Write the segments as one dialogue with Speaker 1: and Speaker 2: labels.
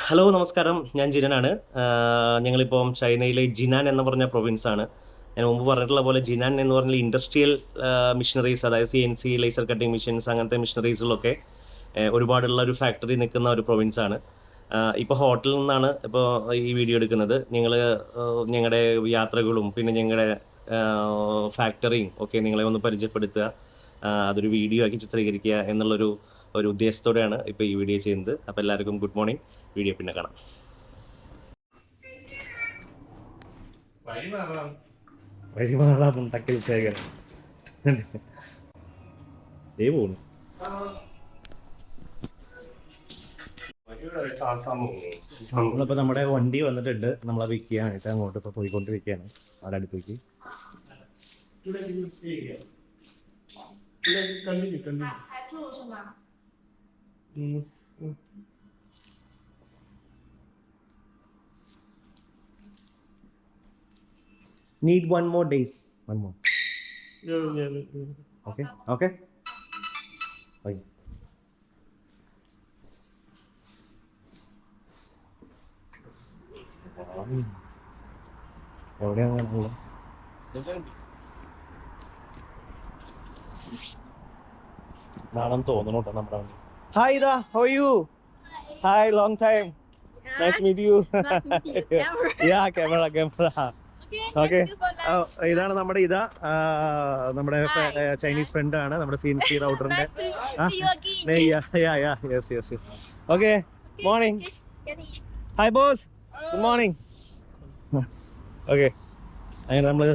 Speaker 1: Hello നമസ്കാരം, ഞാൻ ജിനനാണ്. ഞങ്ങളിപ്പം ചൈനയിലെ ജിനാൻ എന്ന് പറഞ്ഞ പ്രൊവിൻസാണ്. ഞാൻ മുമ്പ് പറഞ്ഞിട്ടുള്ള പോലെ ജിനാൻ എന്ന് പറഞ്ഞാൽ ഇൻഡസ്ട്രിയൽ മിഷനറീസ്, അതായത് CNC ലേസർ കട്ടിംഗ് മെഷീൻസ് അങ്ങനത്തെ മിഷനറീസിലൊക്കെ ഒരുപാടുള്ള ഒരു ഫാക്ടറി നിൽക്കുന്ന ഒരു പ്രൊവിൻസാണ്. ഇപ്പോൾ ഹോട്ടലിൽ നിന്നാണ് ഇപ്പോൾ ഈ വീഡിയോ എടുക്കുന്നത്. ഞങ്ങളുടെ യാത്രകളും പിന്നെ ഞങ്ങളുടെ ഫാക്ടറിയും ഒക്കെ നിങ്ങളെ ഒന്ന് പരിചയപ്പെടുത്തുക, അതൊരു വീഡിയോ ആക്കി ചിത്രീകരിക്കുക ഒരു ഉദ്ദേശത്തോടെയാണ് ഇപ്പോൾ ഈ വീഡിയോ ചെയ്യുന്നത്. അപ്പോൾ എല്ലാവർക്കും ഗുഡ് മോർണിംഗ്. വീഡിയോ പിന്നെ കാണാം. വഴിമാറാമുണ്ടക്കൽ ശേഖരൻ പോകുന്നു. നമ്മളിപ്പോൾ നമ്മുടെ വണ്ടി വന്നിട്ടുണ്ട്. നമ്മളെ പിക്ക് ചെയ്യാനായിട്ട് അങ്ങോട്ട് ഇപ്പോൾ പോയിക്കൊണ്ടിരിക്കുകയാണ്. അവിടെ അടുത്തേക്ക് need one more days. One more. Yeah. Okay. Okay. Bye. എവിടെയാണുള്ളത്? തോന്നുന്നു കേട്ടോ നമ്മുടെ വണ്ടി. ഹായ് ഇതാ, how are you? Hi, long time. Nice to meet you. Yeah, camera. Okay. ഇതാണ് നമ്മുടെ നമ്മുടെ ചൈനീസ് ഫ്രണ്ട് ആണ്, നമ്മുടെ CNC റൗട്ടറിന്റെ. Yes. Okay, morning. Hi boss, good morning. Okay, അങ്ങനെ നമ്മള്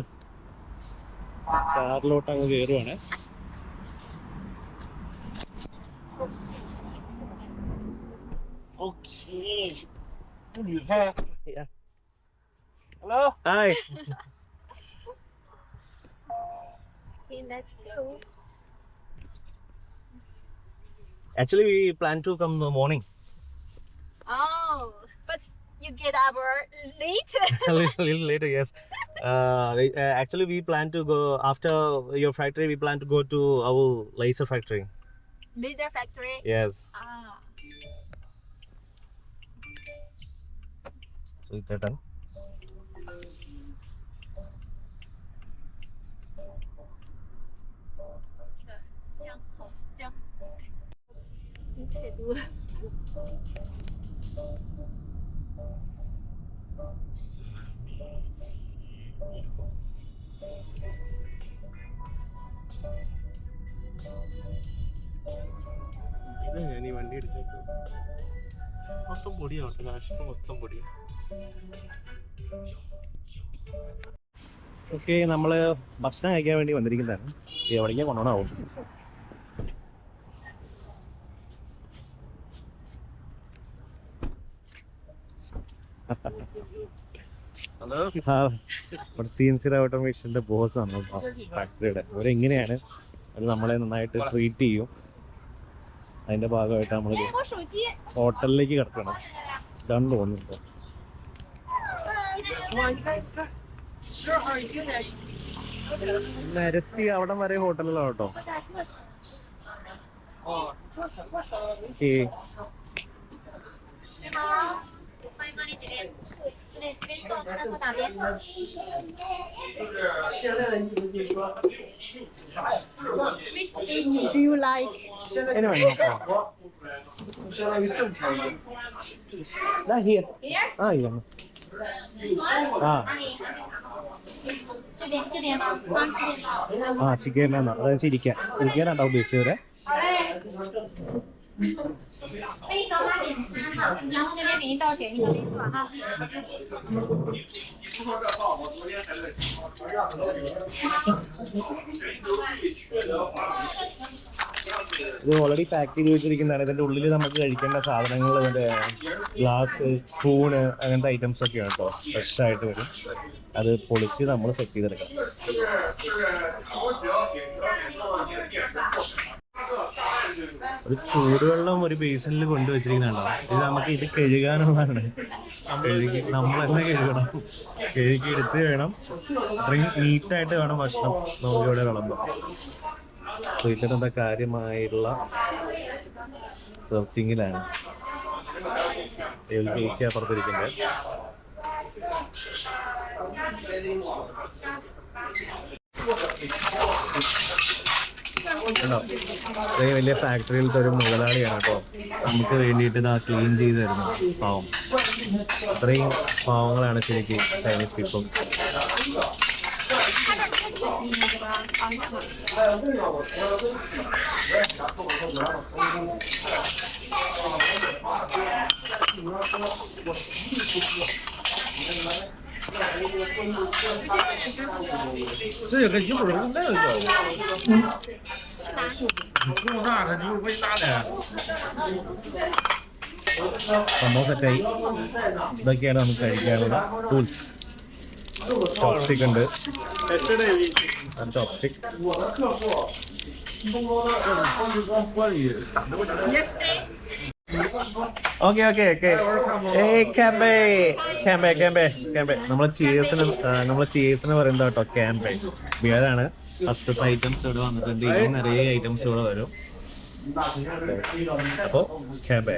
Speaker 1: കാറിലോട്ട് അങ്ങ് കയറുവാണ്. Hello. Hi.
Speaker 2: Okay, let's go.
Speaker 1: Actually, we plan to come in the morning.
Speaker 2: Oh, but you get up late.
Speaker 1: A little later, yes. Actually, we plan to go after your factory. We plan to go to our laser factory.
Speaker 2: Laser factory?
Speaker 1: Yes.
Speaker 2: Ah.
Speaker 1: So it's done. ഞാൻ ഈ വണ്ടി എടുത്തേക്ക് മൊത്തം പൊടിയാണ്, കാശിന് മൊത്തം പൊടിയാണ്. Okay, നമ്മള് ഭക്ഷണം കഴിക്കാൻ വേണ്ടി വന്നിരിക്കുന്നതാണ്. എവിടേക്കാ കൊണ്ടുപോകണാവും. CNC ഓട്ടോമേഷന്റെ ബോസ് ആണ് ഫാക്ടറിയുടെ. അവരെങ്ങനെയാണ് അത് നമ്മളെ നന്നായിട്ട് ട്രീറ്റ് ചെയ്യും. അതിന്റെ ഭാഗമായിട്ട് നമ്മൾ ഹോട്ടലിലേക്ക് കിടക്കണം. ഇതാണെന്ന് തോന്നുന്നുണ്ട്. നിരത്തി അവിടം വരെ ഹോട്ടലിലാണ് കേട്ടോ. Okay,
Speaker 2: Which seat do you like?
Speaker 1: Anyway, here. Yeah.
Speaker 2: 这边吗？ചിക്കൻ
Speaker 1: വേണം. അതായത് ഇരിക്കാനാട്ടോ ഉദ്ദേശിച്ചവരെ.
Speaker 2: 这一周8点3号，然后这边点一道选一个连锁哈。
Speaker 1: ഇത് ഓൾറെഡി പാക്ക് ചെയ്ത് വെച്ചിരിക്കുന്നതാണ്. ഇതിൻ്റെ ഉള്ളിൽ നമുക്ക് കഴിക്കേണ്ട സാധനങ്ങൾ, ഇതിൻ്റെ ഗ്ലാസ്, സ്പൂണ്, അങ്ങനത്തെ ഐറ്റംസ് ഒക്കെ കേട്ടോ ഫ്രഷ് ആയിട്ട് വരും. അത് പൊളിച്ച് നമ്മൾ സെറ്റ് ചെയ്തെടുക്കാം. ഒരു ചൂടുവെള്ളം ഒരു ബേസിനിൽ കൊണ്ടുവച്ചിരിക്കുന്നുണ്ടോ. ഇത് നമുക്ക് ഇത് കഴുകാനുള്ളതാണ്. നമ്മൾ തന്നെ കഴുകണം. കഴുകിയെടുത്ത് വേണം, അത്രയും നീറ്റായിട്ട് വേണം ഭക്ഷണം നമുക്കിവിടെ വിളമ്പാം. സോ ഇത്തരത്തെ കാര്യമായുള്ള സെർച്ചിങ്ങിലാണ്. ഒരു ചേച്ചി അപ്പുറത്തിരിക്കുന്നത്. കേട്ടോ, ഇത്രയും വലിയ ഫാക്ടറിയിലത്തെ ഒരു മുതലാളിയാണ് കേട്ടോ നമുക്ക് വേണ്ടിയിട്ട് ഇതാ ക്ലീൻ ചെയ്ത് തരുന്നത്. പാവം, അത്രയും പാവങ്ങളാണ് ശരിക്കും ചൈനീസ് പീപ്പിൾ. സംഭവം സെറ്റായി. ഇതൊക്കെയാണ് നമുക്ക് കഴിക്കാനുള്ള ടൂൾസ്. ചോപ്സ്റ്റിക് ഉണ്ട്, ചോപ്സ്റ്റിക്. Okay okay okay. നമ്മളെ ചീസിന് പറയുന്നത് കേട്ടോ ക്യാമ്പേ. ബിയറാണ് ഫസ്റ്റത്തെ ഐറ്റംസ് ഇവിടെ വന്നിട്ടുണ്ട്. ഇനി നിറയെ ഐറ്റംസ് ഇവിടെ വരും. അപ്പോ ക്യാമ്പേ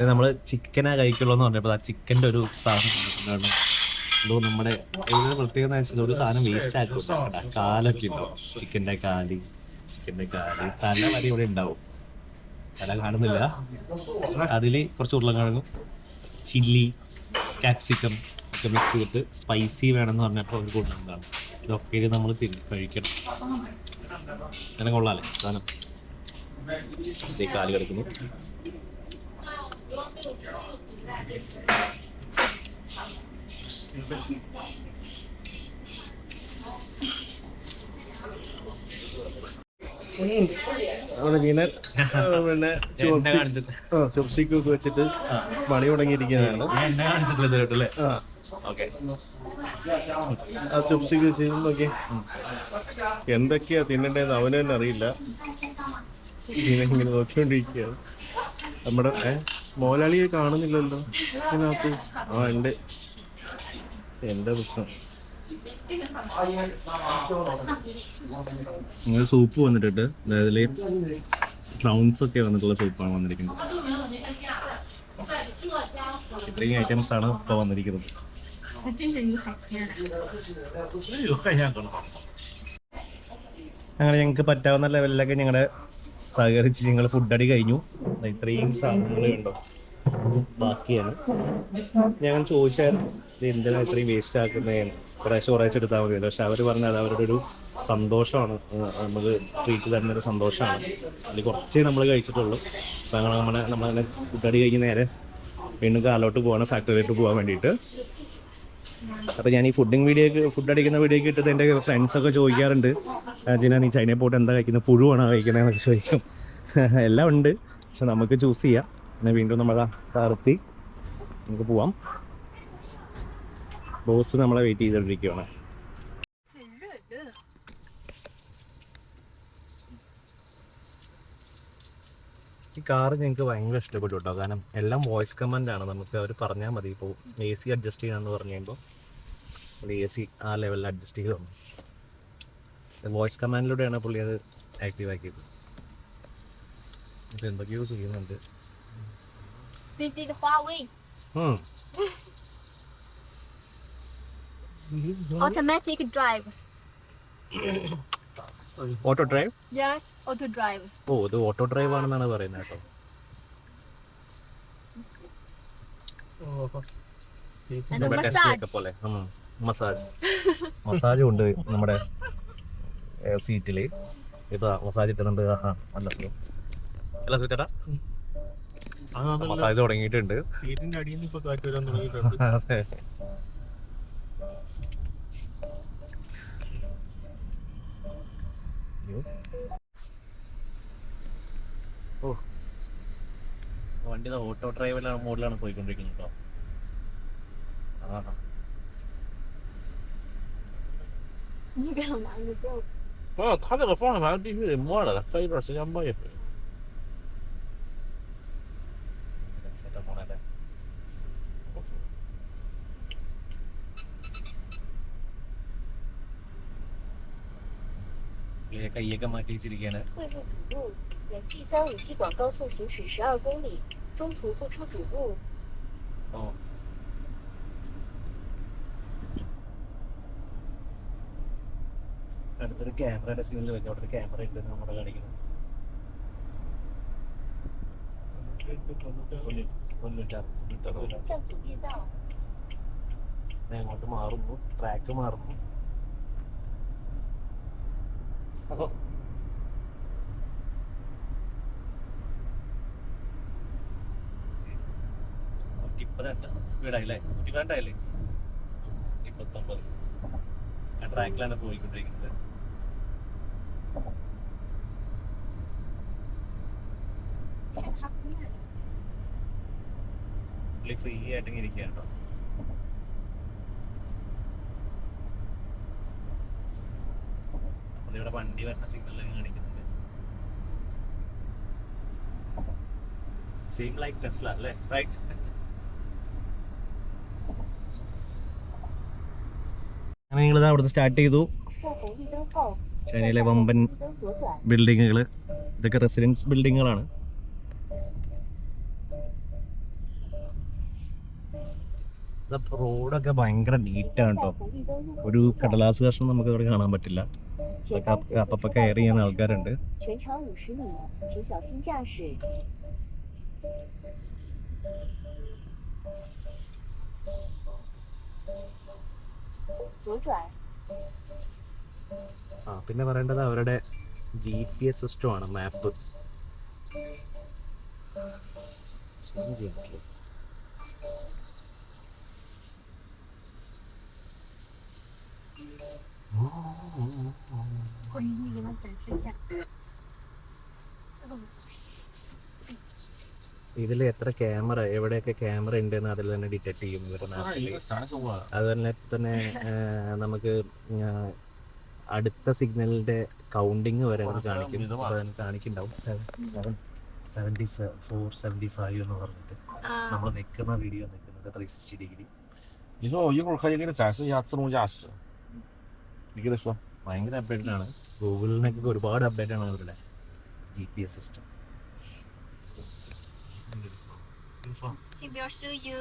Speaker 1: നമ്മള് ചിക്കനാ കഴിക്കുള്ളൂ എന്ന് പറഞ്ഞപ്പോൾ ആ ചിക്കൻ്റെ ഒരു സാധനം എന്തോ നമ്മുടെ പ്രത്യേകത വെച്ചാൽ ഒരു സാധനം വേസ്റ്റ് ആക്കും. കാലൊക്കെ ഉണ്ടാവും, ചിക്കൻ്റെ കാല് തല വരെ ഇവിടെ ഉണ്ടാവും. തല കാണുന്നില്ല. അതിൽ കുറച്ച് ഉരുളക്കിഴങ്ങും ചില്ലി ക്യാപ്സിക്കം ഒക്കെ മിക്സ് ചെയ്തിട്ട് സ്പൈസി വേണമെന്ന് പറഞ്ഞപ്പോൾ അവർ കൊണ്ടുവന്നതാണ്. ഇതൊക്കെ നമ്മൾ കഴിക്കണം. അങ്ങനെ കൊള്ളാല്ലേ സാധനം. ഇതേ കാല് കിടക്കുന്നു.
Speaker 3: പിന്നെ ചോപ്സ്റ്റിക് ഒക്കെ വെച്ചിട്ട് പണി തുടങ്ങിയിരിക്കുന്നതാണ്. ആ ചോപ്സ്റ്റിക് വെച്ച് നോക്കി എന്തൊക്കെയാ തിന്നണ്ടേന്ന് അവന് തന്നെ അറിയില്ല. ഇങ്ങനെ നോക്കിക്കൊണ്ടിരിക്കുകയാണ്. നമ്മുടെ മോലാളിയെ കാണുന്നില്ലല്ലോ ഇതിനകത്ത്. ആ ഉണ്ട്, എന്റെ പ്രശ്നം.
Speaker 1: നിങ്ങൾ സൂപ്പ് വന്നിട്ടുണ്ട്, അതായത് പ്രൗൺസ് ഒക്കെ വന്നിട്ടുള്ള സൂപ്പാണ് വന്നിരിക്കുന്നത്. ഇത്രയും ഐറ്റംസ് ആണ് ഇപ്പോൾ വന്നിരിക്കുന്നത്. അങ്ങനെ ഞങ്ങൾക്ക് പറ്റാവുന്ന ലെവലിലൊക്കെ ഞങ്ങളുടെ സഹകരിച്ച് ഞങ്ങൾ ഫുഡടി കഴിഞ്ഞു. ഇത്രയും സാധനങ്ങൾ കണ്ടോ ബാക്കിയാണ്. ഞങ്ങൾ ചോദിച്ചായിരുന്നു ഇത് എന്തിനാ ഇത്രയും വേസ്റ്റ് ആക്കുന്നതെന്ന്. കുറേശ്ശെ എടുത്താൽ മതിയല്ലോ. പക്ഷെ അവർ പറഞ്ഞത് അവരുടെ ഒരു സന്തോഷമാണ്, നമുക്ക് ട്രീറ്റ് തരുന്നൊരു സന്തോഷമാണ്. അതിൽ കുറച്ചേ നമ്മൾ കഴിച്ചിട്ടുള്ളൂ. അപ്പോൾ നമ്മളങ്ങനെ ഫുഡടി കഴിഞ്ഞ് നേരെ വീണ്ടും കാലോട്ട് പോവാണ്, ഫാക്ടറിയിലോട്ട് പോകാൻ വേണ്ടിയിട്ട്. അപ്പോൾ ഞാൻ ഈ ഫുഡ് അടിക്കുന്ന വീഡിയോക്ക് ഇട്ടത് എൻ്റെ ഫ്രണ്ട്സൊക്കെ ചോദിക്കാറുണ്ട്, ജിന നീ ചൈനയിൽ പോയിട്ട് എന്താ കഴിക്കുന്നത്, പുഴുവാണോ കഴിക്കുന്നതെന്നൊക്കെ ചോദിക്കും. എല്ലാം ഉണ്ട്, പക്ഷെ നമുക്ക് ചൂസ് ചെയ്യാം. പിന്നെ വീണ്ടും നമ്മളെ നിർത്തി നമുക്ക് പോവാം. ബോസ് നമ്മളെ വെയിറ്റ് ചെയ്തുകൊണ്ടിരിക്കുകയാണ്. ഈ കാറ് ഞങ്ങൾക്ക് ഭയങ്കര ഇഷ്ടപ്പെട്ടു കേട്ടോ. കാരണം എല്ലാം വോയിസ് കമാൻഡ് ആണ്. നമുക്ക് അവർ പറഞ്ഞാൽ മതി. ഇപ്പോൾ AC അഡ്ജസ്റ്റ് ചെയ്യണമെന്ന് പറഞ്ഞു കഴിയുമ്പോൾ AC ആ ലെവലിൽ അഡ്ജസ്റ്റ് ചെയ്ത് തന്നു. വോയിസ് കമാൻഡിലൂടെയാണ് പുള്ളി അത് ആക്റ്റീവ് ആക്കിയത്. ഇപ്പോൾ എന്തൊക്കെയോ ചെയ്യുന്നുണ്ട്.
Speaker 2: This is Huawei. Automatic drive.
Speaker 1: Auto drive?
Speaker 2: Yes, auto drive.
Speaker 1: ഓ, ഇത് ഓട്ടോ ഡ്രൈവ് ആണെന്നാണ് പറയുന്നത് കേട്ടോ.
Speaker 2: And massage.
Speaker 1: പോലെ മസാജും ഉണ്ട് നമ്മുടെ സീറ്റിൽ. ഇപ്പൊ മസാജ് ഇട്ടുന്നുണ്ട്. നല്ല സുഖം. അല്ല സുഖേട്ടാ, മസാജ് തുടങ്ങിയിട്ടുണ്ട്.
Speaker 3: സീറ്റിന്റെ അടിയിൽ നിന്ന് ഇപ്പൊ കാറ്റ് വരാൻ തുടങ്ങിയിട്ടുണ്ട്.
Speaker 1: അതെ. ഓ, വണ്ടി ഓട്ടോ ഡ്രൈവിലാണ് മോഡിലാണ് പോയിക്കൊണ്ടിരിക്കുന്നത് കേട്ടോ.
Speaker 2: 你干嘛？你不要。
Speaker 3: 不是，他这个方向盘必须得摸着的，这一段时间摸一回。
Speaker 1: കൈയൊക്കെ മാറ്റി വെച്ചിരിക്കുകയാണ്.
Speaker 4: 汇入主路，沿 G357 广高速行驶12公里，中途不出主路。
Speaker 1: ഓ അടുത്തൊരു ക്യാമറയുടെ സ്ക്രീനിൽ വെക്കാം. അവിടെ ഒരു ക്യാമറ ഉണ്ട് നമ്മുടെ കാണിക്കുന്നത്. തൊണ്ണൂറ്റാറ്
Speaker 4: 向左变道，
Speaker 1: അങ്ങോട്ട് മാറുന്നു, ട്രാക്ക് മാറുന്നു. അപ്പോ സ്പീഡായില്ലേ? 112 119 ആ ട്രാക്കിലാണ് പോയിക്കൊണ്ടിരിക്കുന്നത്. പുള്ളി ഫ്രീ ആയിട്ട് ഇങ്ങനെ ഇരിക്കുക കേട്ടോ. നമ്മളിവിടെ വണ്ടി വരുന്ന സിഗ്നൽ കാണിക്കുന്നുണ്ട്. സെയിം ലൈക്ക് ടെസ്ല അല്ലേ? റൈറ്റ്. അങ്ങനെ നിങ്ങളിത് അവിടുന്ന് സ്റ്റാർട്ട് ചെയ്തു.
Speaker 4: 过红绿灯后，
Speaker 1: ചൈനയിലെ വമ്പൻ
Speaker 4: 绿灯左转。
Speaker 1: ബിൽഡിങ്ങുകൾ, ഇതൊക്കെ റെസിഡൻസ് ബിൽഡിങ്ങുകളാണ്. റോഡൊക്കെ ഭയങ്കര നീറ്റാണ്
Speaker 4: 在
Speaker 1: കേട്ടോ.
Speaker 4: 红绿灯路口
Speaker 1: ഒരു
Speaker 4: 左转，
Speaker 1: കടലാസ് കഷ്ണം നമുക്ക് ഇവിടെ കാണാൻ പറ്റില്ല.
Speaker 4: 前方左
Speaker 1: അപ്പപ്പോ
Speaker 4: 前
Speaker 1: കെയർ ചെയ്യാൻ ആൾക്കാരുണ്ട്.
Speaker 4: 全长50米，请小心驾驶。 左转，
Speaker 1: ആ പിന്നെ പറയേണ്ടത് അവരുടെ GPS സിസ്റ്റമാണ്, മാപ്പ്. ഇതിൽ എത്ര ക്യാമറ, എവിടെയൊക്കെ ക്യാമറ ഉണ്ടെന്ന് അതിൽ തന്നെ ഡിറ്റക്ട് ചെയ്യും ഇവരുടെ മാപ്പിൽ. അത് തന്നെ നമുക്ക് അടുത്ത സിഗ്നലിന്റെ കൗണ്ടിങ് വരെ അത് കാണിക്കും. അത് കാണിക്കുന്നുണ്ടാവും 475 എന്ന് പറഞ്ഞിട്ട് നമ്മൾ നിൽക്കുന്ന വീഡിയോ നിൽക്കുന്നത് 360 ഡിഗ്രി.
Speaker 3: 你说我一会儿可以给你展示一下自动驾驶，你跟他说。
Speaker 1: ഭയങ്കര അപ്ഡേറ്റഡ് ആണ്. ഗൂഗിളിനൊക്കെ ഒരുപാട് അപ്ഡേറ്റ് ആണ് അവരുടെ GPS സിസ്റ്റം.
Speaker 4: 并没有输油。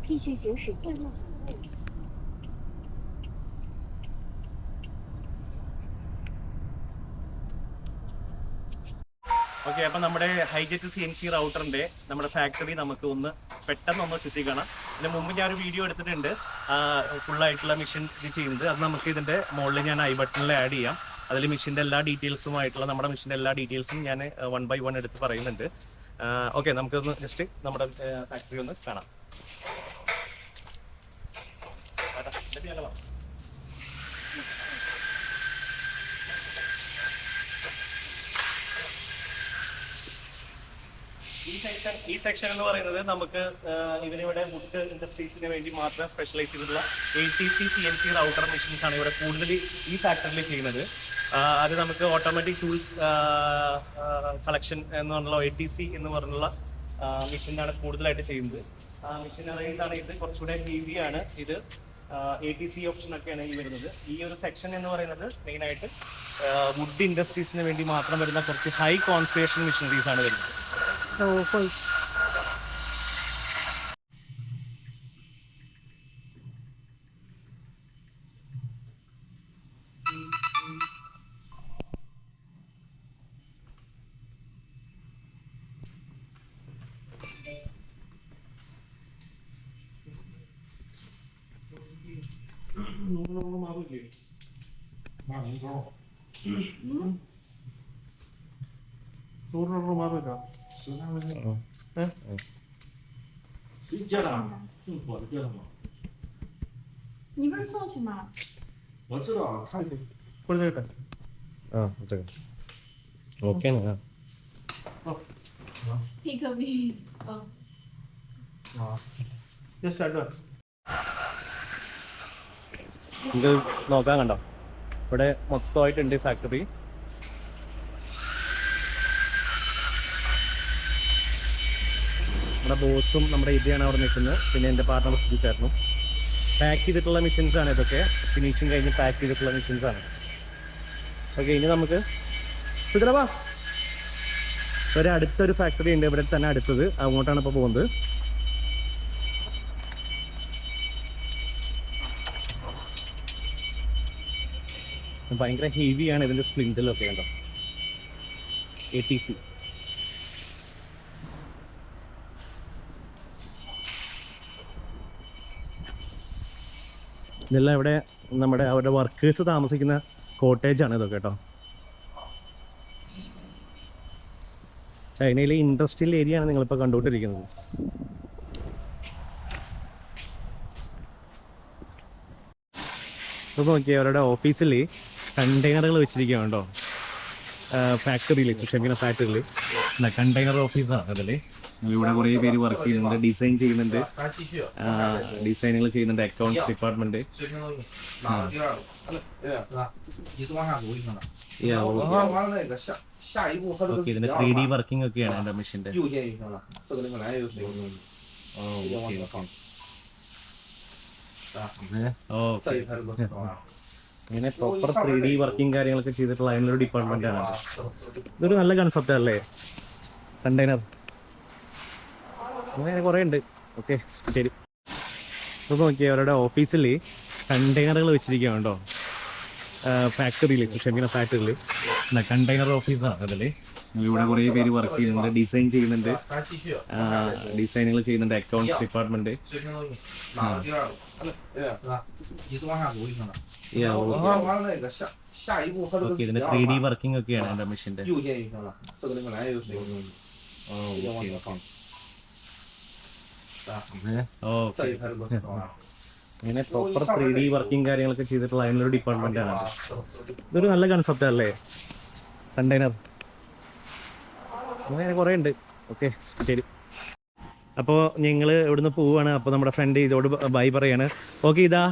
Speaker 4: 继续行驶汇入主路。
Speaker 1: ഓക്കെ, അപ്പം നമ്മുടെ ഹൈജെറ്റ് CNC റൗട്ടറിന്റെ നമ്മുടെ ഫാക്ടറി നമുക്ക് പെട്ടെന്ന് ചുറ്റി കാണാം. ഇതിന് മുമ്പ് ഞാനൊരു വീഡിയോ എടുത്തിട്ടുണ്ട് ഫുള്ളായിട്ടുള്ള മെഷീൻ ഇത് ചെയ്യുന്നത്. അത് നമുക്ക് ഇതിന്റെ മുകളിൽ ഞാൻ ഐ ബട്ടണിൽ ആഡ് ചെയ്യാം. അതിൽ മെഷീൻ്റെ എല്ലാ ഡീറ്റെയിൽസുമായിട്ടുള്ള നമ്മുടെ മെഷീൻ്റെ എല്ലാ ഡീറ്റെയിൽസും ഞാൻ 1 by 1 എടുത്ത് പറയുന്നുണ്ട്. ഓക്കെ, നമുക്കൊന്ന് ജസ്റ്റ് നമ്മുടെ ഫാക്ടറി ഒന്ന് കാണാം. ഈ സെക്ഷൻ എന്ന് പറയുന്നത് നമുക്ക് ഇവരിവിടെ വുഡ് ഇൻഡസ്ട്രീസിന് വേണ്ടി മാത്രം സ്പെഷ്യലൈസ് ചെയ്തിട്ടുള്ള ATC CNC റൗട്ടർ മെഷീൻസ് ആണ് ഇവിടെ കൂടുതൽ ഈ ഫാക്ടറിയിൽ ചെയ്യുന്നത്. അത് നമുക്ക് ഓട്ടോമാറ്റിക് ടൂൾസ് കളക്ഷൻ എന്ന് പറഞ്ഞുള്ള ATC എന്ന് പറഞ്ഞുള്ള മെഷീനാണ് കൂടുതലായിട്ട് ചെയ്യുന്നത്. മെഷീൻ അറേഞ്ച് ആണ് ഇത്, കുറച്ചുകൂടെ ഹെവി ആണ് ഇത്. ATC ഓപ്ഷൻ ഒക്കെയാണ് ഈ വരുന്നത്. ഈ ഒരു സെക്ഷൻ എന്ന് പറയുന്നത് മെയിനായിട്ട് വുഡ് ഇൻഡസ്ട്രീസിന് വേണ്ടി മാത്രം വരുന്ന കുറച്ച് ഹൈ കോൺഫിഗറേഷൻ മെഷീനറീസ് ആണ് വരുന്നത്.
Speaker 3: 谁接的？姓左的接的吗？
Speaker 2: 你不是送去吗？
Speaker 3: 我知道，他
Speaker 1: ഓക്കെയാണ്.
Speaker 2: Take me。ഇത്
Speaker 1: നോക്കാൻ കണ്ടോ, ഇവിടെ മൊത്തമായിട്ടുണ്ട് ഫാക്ടറി. നമ്മുടെ ബോസും നമ്മുടെ ഇതാണ് അവിടെ നിൽക്കുന്നത്. പിന്നെ എൻ്റെ പാർട്ണർ സുജിത്തായിരുന്നു. പാക്ക് ചെയ്തിട്ടുള്ള മെഷീൻസ് ആണ് ഇതൊക്കെ. ഫിനിഷിങ് കഴിഞ്ഞ് പാക്ക് ചെയ്തിട്ടുള്ള മെഷീൻസ് ആണ്. ഓക്കെ, ഇനി നമുക്ക് സുധരവാ അടുത്തൊരു ഫാക്ടറി ഉണ്ട് ഇവിടെ തന്നെ അടുത്തത്. അങ്ങോട്ടാണ് ഇപ്പോൾ പോകുന്നത്. ഭയങ്കര ഹെവിയാണ് ഇതിൻ്റെ സ്പ്ലിൻറ്റിലൊക്കെ കണ്ടോ. ATC ഇതെല്ലാം ഇവിടെ അവരുടെ വർക്കേഴ്സ് താമസിക്കുന്ന കോട്ടേജാണ് ഇതൊക്കെ കേട്ടോ. ചൈനയിലെ ഇൻഡസ്ട്രിയൽ ഏരിയ ആണ് നിങ്ങളിപ്പോൾ കണ്ടുകൊണ്ടിരിക്കുന്നത്. ഇപ്പോൾ നോക്കിയാൽ അവരുടെ ഓഫീസിൽ കണ്ടെയ്നറുകൾ വെച്ചിരിക്കുകയാണ് കേട്ടോ. ഫാക്ടറിയിൽ, ക്ഷമിക്കുന്ന ഫാക്ടറിയിൽ കണ്ടെയ്നർ ഓഫീസാണ് അതിൽ. ഇവിടെ കുറേ പേര് വർക്ക് ചെയ്യുന്നുണ്ട്, ഡിസൈൻ ചെയ്യുന്നുണ്ട്, ഡിസൈനുകൾ ചെയ്യുന്നുണ്ട്. Accounts department. ഇതിന്റെ 3D വർക്കിംഗ് ഒക്കെയാണ് എൻ്റെ മെഷീൻ്റെ. ഇങ്ങനെ പ്രോപ്പർ 3D വർക്കിംഗ് കാര്യങ്ങളൊക്കെ ചെയ്തിട്ടുള്ള അതിനൊരു ഡിപ്പാർട്ട്മെന്റ് ആണ്. ഇതൊരു നല്ല കൺസെപ്റ്റ് അല്ലേ, കണ്ടെയ്നർ. അങ്ങനെ കുറേ ഉണ്ട്. ഓക്കെ, ശരി. ഇപ്പോൾ നോക്കിയാൽ അവരുടെ ഓഫീസിൽ കണ്ടെയ്നറുകൾ വെച്ചിരിക്കുകയാണ് കേട്ടോ. ഫാക്ടറിയിൽ, ക്ഷമിക്കുന്ന ഫാക്ടറിയിൽ കണ്ടെയ്നർ ഓഫീസാണ് അതിൽ. ഇവിടെ കുറേ പേര് വർക്ക് ചെയ്യുന്നുണ്ട്, ഡിസൈൻ ചെയ്യുന്നുണ്ട്, ഡിസൈനുകൾ ചെയ്യുന്നുണ്ട്. Accounts department. ഇതിന്റെ 3D വർക്കിംഗ് ഒക്കെയാണ് എൻ്റെ മെഷീൻ്റെ. ഇങ്ങനെ പ്രോപ്പർ 3D വർക്കിംഗ് കാര്യങ്ങളൊക്കെ ചെയ്തിട്ടുള്ള അതിനൊരു ഡിപ്പാർട്ട്മെന്റ് ആണ്. ഇതൊരു നല്ല കൺസെപ്റ്റ് അല്ലേ, കണ്ടെയ്നർ. അങ്ങനെ കുറേ ഉണ്ട്. ഓക്കെ, ശരി. അപ്പോൾ ഞങ്ങൾ ഇവിടുന്ന് പോവുകയാണ്. അപ്പോൾ നമ്മുടെ ഫ്രണ്ട് ഇതോട് ബൈ പറയാണ്. ഓക്കെ, ഇതാ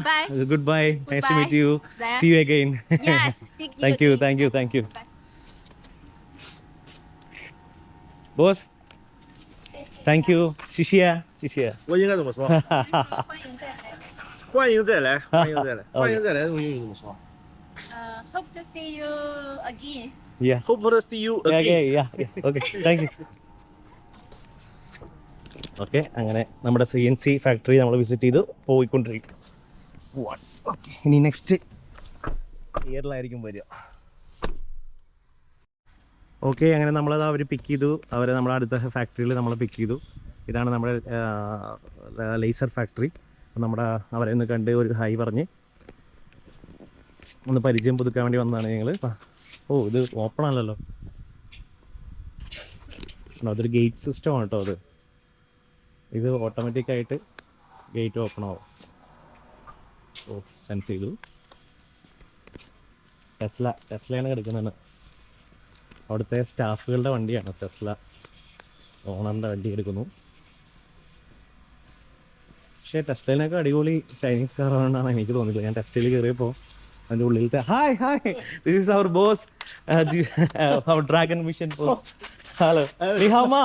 Speaker 1: good bye. Nice to meet you. See you again. Thank you, thank you, thank you. Boss, thank you. ശിഷ്യ, ശിഷ്യ.
Speaker 3: 我应该怎么说？欢迎再来，欢迎再来，欢迎再来，我英语怎么说
Speaker 4: hope to see you again.
Speaker 1: Yeah.？Hope
Speaker 3: to see you
Speaker 1: Yeah,
Speaker 3: again.
Speaker 1: yeah, yeah. Okay, thank you. Okay, അങ്ങനെ നമ്മുടെ CNC factory നമ്മൾ visit ചെയ്ത് പോയിക്കൊണ്ടിരിക്കും. Okay, ഇനി next ഇയറിലായിരിക്കും വരിക. Okay, അങ്ങനെ നമ്മളത് അവർ പിക്ക് ചെയ്തു. അവരെ നമ്മുടെ അടുത്ത ഫാക്ടറിയിൽ നമ്മൾ പിക്ക് ചെയ്തു. ഇതാണ് നമ്മുടെ ലേസർ ഫാക്ടറി. നമ്മുടെ അവരെ ഒന്ന് കണ്ട് ഒരു ഹായ് പറഞ്ഞ് ഒന്ന് പരിചയം പുതുക്കാൻ വേണ്ടി വന്നതാണ് ഞങ്ങൾ. ഓ, ഇത് ഓപ്പൺ അല്ലല്ലോ. അതൊരു ഗേറ്റ് സിസ്റ്റം ആണ് കേട്ടോ. ഇത് ഓട്ടോമാറ്റിക്കായിട്ട് ഗേറ്റ് ഓപ്പൺ ആവും. ഓ, സെൻസ് ചെയ്തു. ടെസ്ലയാണ് കിടക്കുന്നത്. അവിടുത്തെ സ്റ്റാഫുകളുടെ വണ്ടിയാണ് ടെസ്ല. ഓണറിൻ്റെ വണ്ടി എടുക്കുന്നു. പക്ഷേ ടെസ്ലയിനൊക്കെ അടിപൊളി ചൈനീസ് കാറാണെന്നാണ് എനിക്ക് തോന്നിയത്. ഞാൻ ടെസ്ലയിൽ കയറിയപ്പോൾ അതിൻ്റെ ഉള്ളിലത്തെ hi hi, this is our boss, our dragon mission boss. Hello, നിഹാമാ.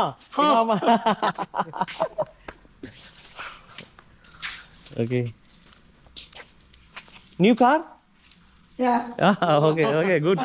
Speaker 1: Okay. New car?
Speaker 2: Yeah.
Speaker 1: Okay, okay, good.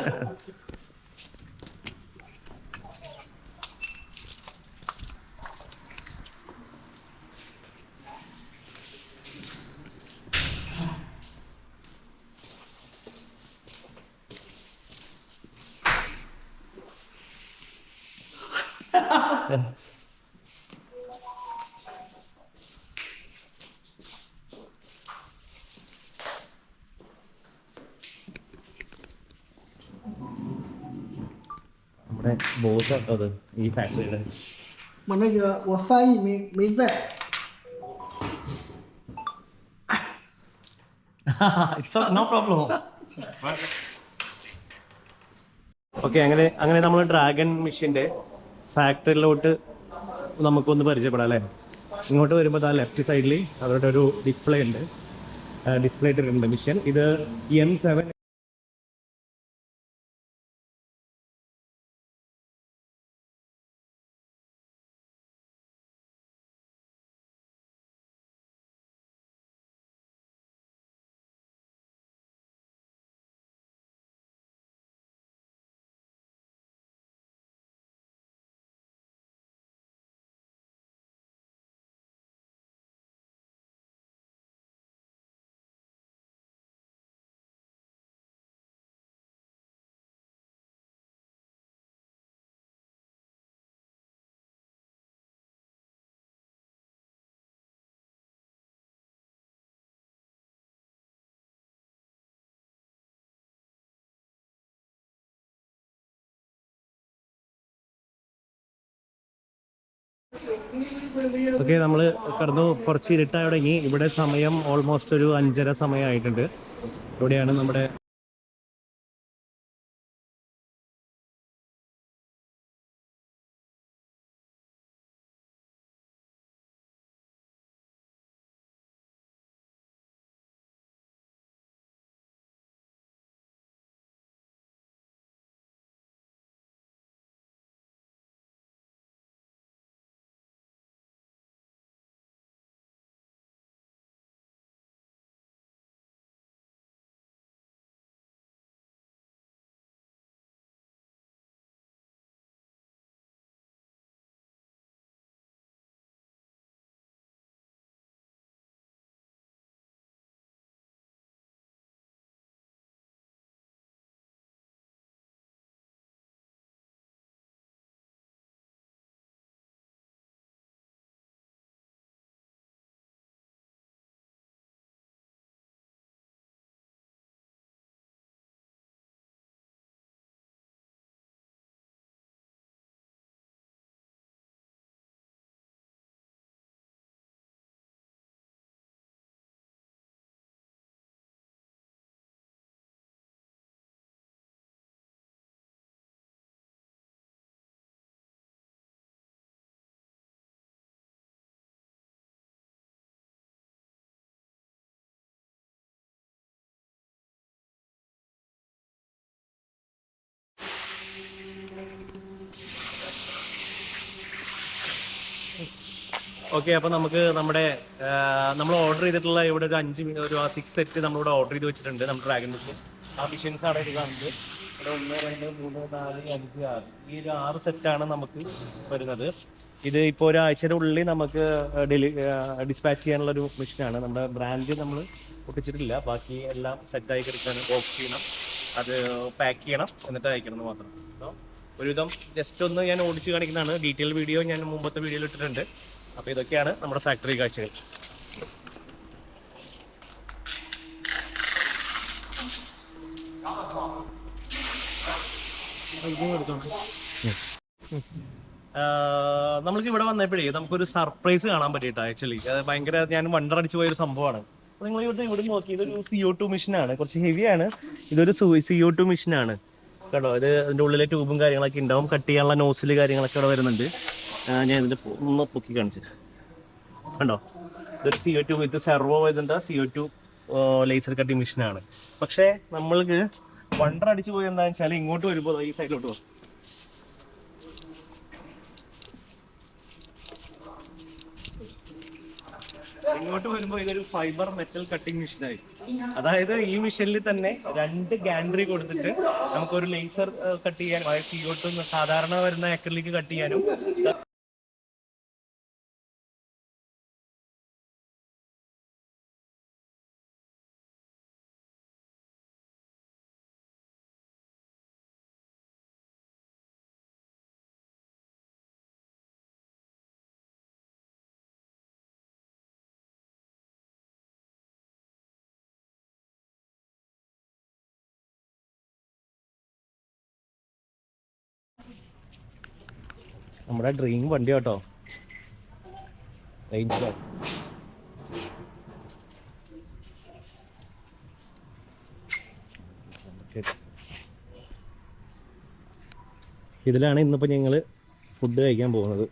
Speaker 1: നമ്മുടെ ബോസ് കേട്ടോ അത്, ഈ ഫാക്ടറിയുടെ.
Speaker 5: 我那个我翻译没在。
Speaker 1: It's no problem. ഓക്കെ, അങ്ങനെ നമ്മൾ ഡ്രാഗൺ മിഷൻ്റെ ഫാക്ടറിയിലോട്ട് നമുക്കൊന്ന് പരിചയപ്പെടാം അല്ലേ. ഇങ്ങോട്ട് വരുമ്പോൾ ആ ലെഫ്റ്റ് സൈഡിൽ അവരുടെ ഒരു ഡിസ്പ്ലേ ഉണ്ട്. ഡിസ്പ്ലേ ഇട്ടിട്ടുണ്ട് മിഷൻ. ഇത് M7 ഓക്കെ, നമ്മൾ കിടന്നു കുറച്ച് ഇരുട്ടായി തുടങ്ങി. ഇവിടെ സമയം ഓൾമോസ്റ്റ് ഒരു 5:30 സമയമായിട്ടുണ്ട്. ഇവിടെയാണ് നമ്മുടെ ഓക്കെ. അപ്പോൾ നമുക്ക് നമ്മൾ ഓർഡർ ചെയ്തിട്ടുള്ള ഇവിടെ ഒരു 6 സെറ്റ് നമ്മളിവിടെ ഓർഡർ ചെയ്ത് വെച്ചിട്ടുണ്ട്. നമ്മുടെ ഡ്രാഗൺ മെഷീൻ ആ മെഷീൻസ് ആണ് ഇത് കാണുന്നത്. ഇവിടെ 1, 2, 3, 4, 5, 6 ഈ ഒരു 6 സെറ്റാണ് നമുക്ക് വരുന്നത്. ഇത് ഇപ്പോൾ ഒരാഴ്ചയുടെ ഉള്ളിൽ നമുക്ക് ഡിസ്പാച്ച് ചെയ്യാനുള്ള ഒരു മെഷീനാണ്. നമ്മുടെ ബ്രാൻഡ് നമ്മൾ പൊട്ടിച്ചിട്ടില്ല, ബാക്കി എല്ലാം സെറ്റായി കിടക്കാണ്. ബോക്സ് ചെയ്യണം, അത് പാക്ക് ചെയ്യണം, എന്നിട്ട് അയക്കണം എന്ന് മാത്രം. അപ്പോൾ ഒരുവിധം ജസ്റ്റ് ഒന്ന് ഞാൻ ഓടിച്ച് കാണിക്കുന്നതാണ്. ഡീറ്റെയിൽ വീഡിയോ ഞാൻ മുമ്പത്തെ വീഡിയോയിൽ ഇട്ടിട്ടുണ്ട്. അപ്പോൾ ഇതൊക്കെയാണ് നമ്മുടെ ഫാക്ടറി കാഴ്ചകൾ. നമ്മൾക്ക് ഇവിടെ വന്നപ്പോഴേ നമുക്കൊരു സർപ്രൈസ് കാണാൻ പറ്റിയിട്ടാ. ആക്ച്വലി അത് ഭയങ്കര ഞാൻ വണ്ടർ അടിച്ചു പോയൊരു സംഭവമാണ്. അപ്പോൾ നിങ്ങൾ ഇവിടെ നോക്കി, ഇതൊരു CO2 മെഷീനാണ്. കുറച്ച് ഹെവിയാണ്. ഇതൊരു CO2 മെഷീനാണ് കേട്ടോ. ഇത് അതിൻ്റെ ഉള്ളിലെ ട്യൂബും കാര്യങ്ങളൊക്കെ ഉണ്ടാവും. കട്ട് ചെയ്യാനുള്ള നോസിൽ കാര്യങ്ങളൊക്കെ ഇവിടെ വരുന്നുണ്ട്. ഞാൻ ഇതിൻ്റെ ഒന്ന് പൊക്കി കാണിച്ചു കണ്ടോ. ഇതൊരു CO2 വിത്ത് സെർവോ വരുന്നുണ്ട്. CO2 ലേസർ കട്ടിങ് മെഷീനാണ്. പക്ഷേ നമ്മൾക്ക് വണ്ടർ അടിച്ചു പോയി എന്താണെന്ന് വെച്ചാൽ ഇങ്ങോട്ട് വരുമ്പോൾ ഈ സൈഡിലോട്ട് പോകും. ഇങ്ങോട്ട് വരുമ്പോൾ ഇതൊരു ഫൈബർ മെറ്റൽ കട്ടിങ് മെഷീനായി. അതായത് ഈ മെഷീനിൽ തന്നെ 2 ഗാൻഡറി കൊടുത്തിട്ട് നമുക്കൊരു ലേസർ കട്ട് ചെയ്യാനും, അതായത് CO2 സാധാരണ വരുന്ന അക്രിലിക് കട്ട് ചെയ്യാനും നമ്മുടെ ഡ്രീം വണ്ടി കേട്ടോ. ഇതിലാണ് ഇന്നിപ്പോൾ ഞങ്ങൾ ഫുഡ് കഴിക്കാൻ പോകുന്നത്.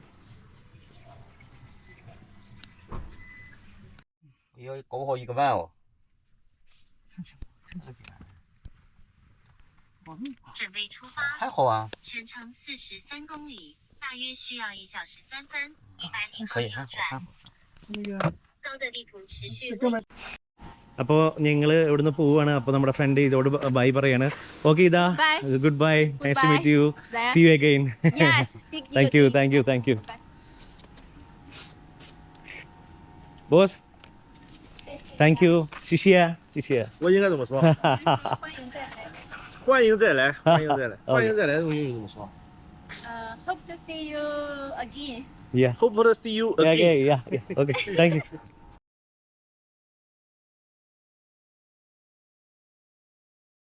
Speaker 6: 准备出发，
Speaker 7: 还好啊，
Speaker 6: 全程43公里，大约需要1小时3分，100米后
Speaker 7: 可以，
Speaker 6: 右
Speaker 7: 还好，
Speaker 6: 转。高的地图持续为。
Speaker 1: അപ്പോൾ ഞങ്ങൾ ഇവിടുന്ന് പോവുകയാണ്. അപ്പോൾ നമ്മുടെ ഫ്രണ്ട് ഇതോട് ബൈ പറയാണ്. ഓക്കെ ഇതാ, good bye, nice to meet you, see you again. Thank you. Boss, thank you. ശിഷ്യ.
Speaker 3: 我应该怎么说？欢迎再来，欢迎再来，欢迎再来，我英语怎么说
Speaker 4: Hope to see you again.
Speaker 1: Yeah.？Hope
Speaker 3: to see you again.
Speaker 1: Yeah. Okay. Thank you.